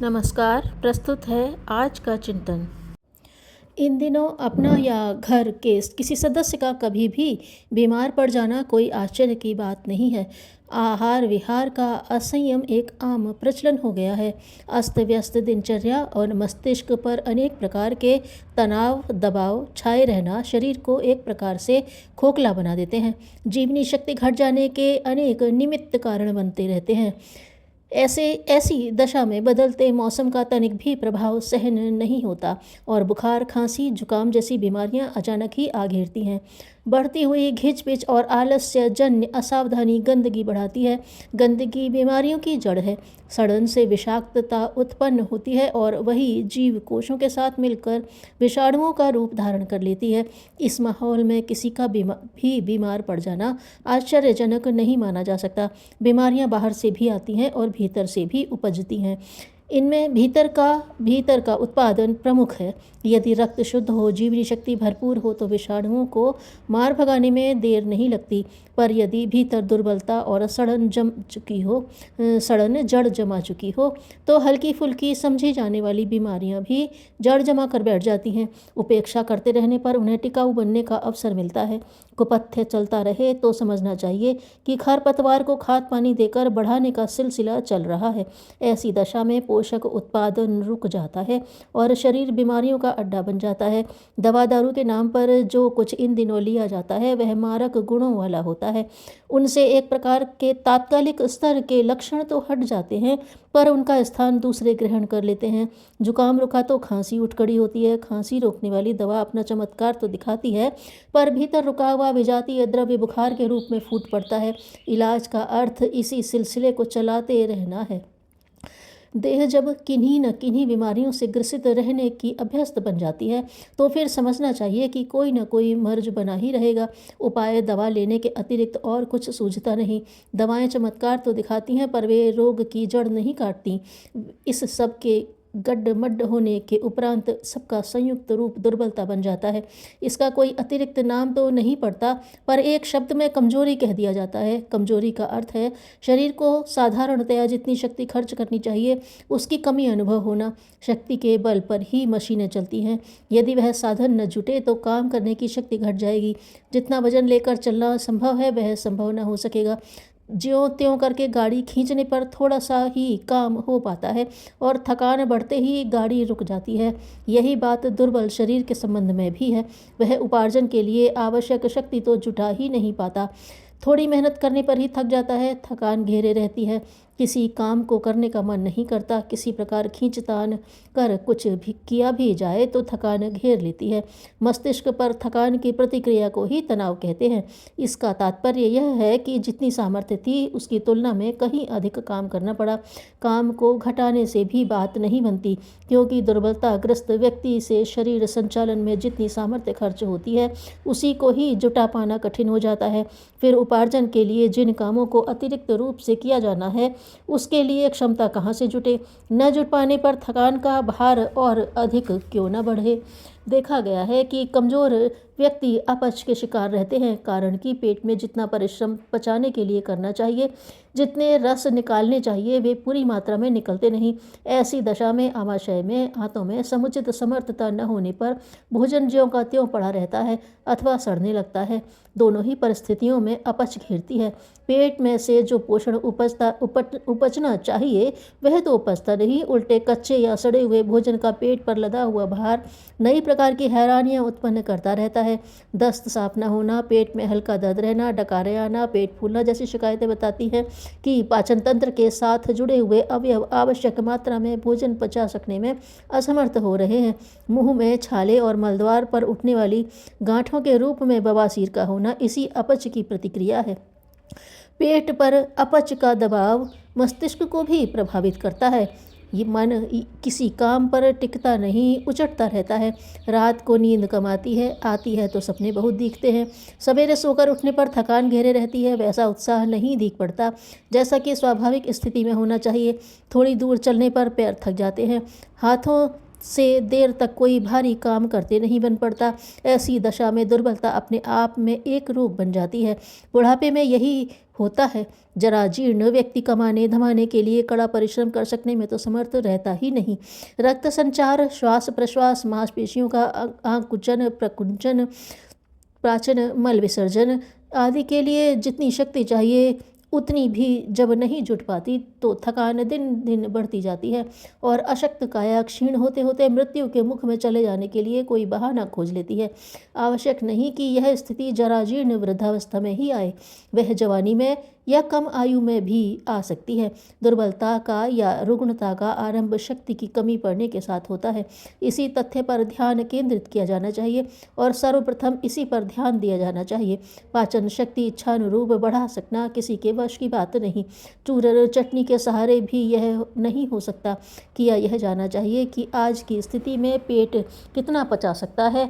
नमस्कार। प्रस्तुत है आज का चिंतन। इन दिनों अपना या घर के किसी सदस्य का कभी भी बीमार पड़ जाना कोई आश्चर्य की बात नहीं है। आहार विहार का असंयम एक आम प्रचलन हो गया है। अस्त व्यस्त दिनचर्या और मस्तिष्क पर अनेक प्रकार के तनाव दबाव छाए रहना शरीर को एक प्रकार से खोखला बना देते हैं। जीवनी शक्ति घट जाने के अनेक निमित्त कारण बनते रहते हैं। ऐसी दशा में बदलते मौसम का तनिक भी प्रभाव सहन नहीं होता और बुखार खांसी जुकाम जैसी बीमारियां अचानक ही आ घेरती हैं। बढ़ती हुई घिच-पिच और आलस्य जन्य असावधानी गंदगी बढ़ाती है। गंदगी बीमारियों की जड़ है। सड़न से विषाक्तता उत्पन्न होती है और वही जीव कोशों के साथ मिलकर विषाणुओं का रूप धारण कर लेती है। इस माहौल में किसी का भी बीमार पड़ जाना आश्चर्यजनक नहीं माना जा सकता। बीमारियां बाहर से भी आती हैं और भीतर से भी उपजती हैं। इनमें भीतर का उत्पादन प्रमुख है। यदि रक्त शुद्ध हो, जीवनी शक्ति भरपूर हो तो विषाणुओं को मार भगाने में देर नहीं लगती। पर यदि भीतर दुर्बलता और सड़न जड़ जमा चुकी हो तो हल्की फुल्की समझी जाने वाली बीमारियां भी जड़ जमा कर बैठ जाती हैं। उपेक्षा करते रहने पर उन्हें टिकाऊ बनने का अवसर मिलता है। कुपथ्य चलता रहे तो समझना चाहिए कि खरपतवार को खाद पानी देकर बढ़ाने का सिलसिला चल रहा है। ऐसी दशा में पोषक उत्पादन रुक जाता है और शरीर बीमारियों का अड्डा बन जाता है। दवा दारू के नाम पर जो कुछ इन दिनों लिया जाता है वह मारक गुणों वाला होता है। उनसे एक प्रकार के तात्कालिक स्तर के लक्षण तो हट जाते हैं पर उनका स्थान दूसरे ग्रहण कर लेते हैं। जुकाम रुका तो खांसी उठ खड़ी होती है। खांसी रोकने वाली दवा अपना चमत्कार तो दिखाती है पर भीतर रुका हुआ विजातीय द्रव्य बुखार के रूप में फूट पड़ता है। इलाज का अर्थ इसी सिलसिले को चलाते रहना है। देह जब किन्हीं न किन्हीं बीमारियों से ग्रसित रहने की अभ्यस्त बन जाती है तो फिर समझना चाहिए कि कोई न कोई मर्ज बना ही रहेगा। उपाय दवा लेने के अतिरिक्त और कुछ सूझता नहीं। दवाएं चमत्कार तो दिखाती हैं पर वे रोग की जड़ नहीं काटती। इस सब के गड्ढ-मड्ढ होने के उपरांत सबका संयुक्त रूप दुर्बलता बन जाता है। इसका कोई अतिरिक्त नाम तो नहीं पड़ता पर एक शब्द में कमजोरी कह दिया जाता है। कमजोरी का अर्थ है शरीर को साधारणतया जितनी शक्ति खर्च करनी चाहिए उसकी कमी अनुभव होना। शक्ति के बल पर ही मशीनें चलती हैं। यदि वह साधन न जुटे तो काम करने की शक्ति घट जाएगी। जितना वजन लेकर चलना संभव है वह संभव न हो सकेगा। ज्यों त्यों करके गाड़ी खींचने पर थोड़ा सा ही काम हो पाता है और थकान बढ़ते ही गाड़ी रुक जाती है। यही बात दुर्बल शरीर के संबंध में भी है। वह उपार्जन के लिए आवश्यक शक्ति तो जुटा ही नहीं पाता। थोड़ी मेहनत करने पर ही थक जाता है। थकान घेरे रहती है। किसी काम को करने का मन नहीं करता। किसी प्रकार खींचतान कर कुछ भी किया भी जाए तो थकान घेर लेती है। मस्तिष्क पर थकान की प्रतिक्रिया को ही तनाव कहते हैं। इसका तात्पर्य यह है कि जितनी सामर्थ्य थी उसकी तुलना में कहीं अधिक काम करना पड़ा। काम को घटाने से भी बात नहीं बनती क्योंकि दुर्बलताग्रस्त व्यक्ति से शरीर संचालन में जितनी सामर्थ्य खर्च होती है उसी को ही जुटा पाना कठिन हो जाता है। फिर उपार्जन के लिए जिन कामों को अतिरिक्त रूप से किया जाना है उसके लिए क्षमता कहाँ से जुटे। न जुट पाने पर थकान का भार और अधिक क्यों न बढ़े। देखा गया है कि कमज़ोर व्यक्ति अपच के शिकार रहते हैं। कारण कि पेट में जितना परिश्रम पचाने के लिए करना चाहिए, जितने रस निकालने चाहिए वे पूरी मात्रा में निकलते नहीं। ऐसी दशा में आमाशय में हाथों में समुचित समर्थता न होने पर भोजन ज्यों का त्यों पड़ा रहता है अथवा सड़ने लगता है। दोनों ही परिस्थितियों में अपच घेरती है। पेट में से जो पोषण उपजना चाहिए वह तो उपजता नहीं, उल्टे कच्चे या सड़े हुए भोजन का पेट पर लदा हुआ भार नई प्रकार की हैरानियां उत्पन्न करता रहता है। दस्त साफ न होना, पेट में हल्का दर्द रहना, डकारे आना, पेट फूलना जैसी शिकायतें बताती हैं कि पाचन तंत्र के साथ जुड़े हुए अवयव आवश्यक मात्रा में भोजन पचा सकने में असमर्थ हो रहे हैं। मुंह में छाले और मलद्वार पर उठने वाली गांठों के रूप में बवासीर का होना इसी अपच की प्रतिक्रिया है। पेट पर अपच का दबाव मस्तिष्क को भी प्रभावित करता है। ये मन किसी काम पर टिकता नहीं, उचटता रहता है। रात को नींद कम आती है तो सपने बहुत दिखते हैं। सवेरे सोकर उठने पर थकान घेरे रहती है। वैसा उत्साह नहीं दिख पड़ता जैसा कि स्वाभाविक स्थिति में होना चाहिए। थोड़ी दूर चलने पर पैर थक जाते हैं। हाथों से देर तक कोई भारी काम करते नहीं बन पड़ता। ऐसी दशा में दुर्बलता अपने आप में एक रोग बन जाती है। बुढ़ापे में यही होता है। जरा जीर्ण व्यक्ति कमाने धमाने के लिए कड़ा परिश्रम कर सकने में तो समर्थ रहता ही नहीं। रक्त संचार, श्वास प्रश्वास, मांसपेशियों का आकुंचन प्रकुंचन, प्राचन, मल विसर्जन आदि के लिए जितनी शक्ति चाहिए उतनी भी जब नहीं जुट पाती तो थकान दिन दिन बढ़ती जाती है और अशक्त काया क्षीण होते होते मृत्यु के मुख में चले जाने के लिए कोई बहाना खोज लेती है। आवश्यक नहीं कि यह स्थिति जराजीर्ण वृद्धावस्था में ही आए, वह जवानी में या कम आयु में भी आ सकती है। दुर्बलता का या रुग्णता का आरंभ शक्ति की कमी पड़ने के साथ होता है। इसी तथ्य पर ध्यान केंद्रित किया जाना चाहिए और सर्वप्रथम इसी पर ध्यान दिया जाना चाहिए। पाचन शक्ति इच्छानुरूप बढ़ा सकना किसी के वश की बात नहीं। चूरर चटनी के सहारे भी यह नहीं हो सकता। किया यह जाना चाहिए कि आज की स्थिति में पेट कितना पचा सकता है,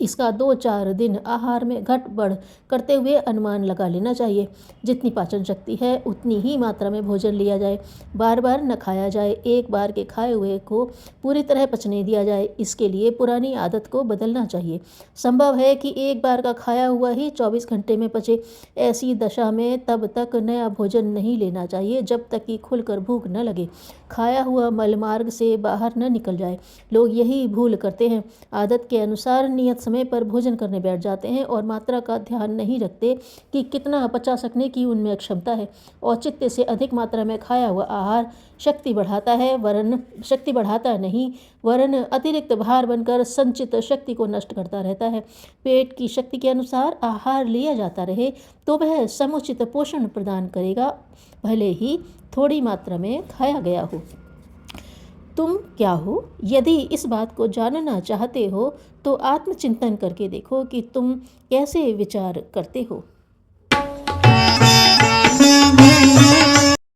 इसका 2-4 दिन आहार में घट बढ़ करते हुए अनुमान लगा लेना चाहिए। जितनी पाचन शक्ति है उतनी ही मात्रा में भोजन लिया जाए। बार बार न खाया जाए, एक बार के खाए हुए को पूरी तरह पचने दिया जाए। इसके लिए पुरानी आदत को बदलना चाहिए। संभव है कि एक बार का खाया हुआ ही 24 घंटे में पचे। ऐसी दशा में तब तक नया भोजन नहीं लेना चाहिए जब तक कि खुलकर भूख न लगे, खाया हुआ मल मार्ग से बाहर न निकल जाए। लोग यही भूल करते हैं। आदत के अनुसार नियत समय पर भोजन करने बैठ जाते हैं और मात्रा का ध्यान नहीं रखते कि कितना पचा सकने की उनमें क्षमता है। औचित्य से अधिक मात्रा में खाया हुआ आहार शक्ति बढ़ाता है वरन शक्ति बढ़ाता नहीं, वरन अतिरिक्त भार बनकर संचित शक्ति को नष्ट करता रहता है। पेट की शक्ति के अनुसार आहार लिया जाता रहे तो वह समुचित पोषण प्रदान करेगा, भले ही थोड़ी मात्रा में खाया गया हो। तुम क्या हो? यदि इस बात को जानना चाहते हो तो आत्मचिंतन करके देखो कि तुम कैसे विचार करते हो।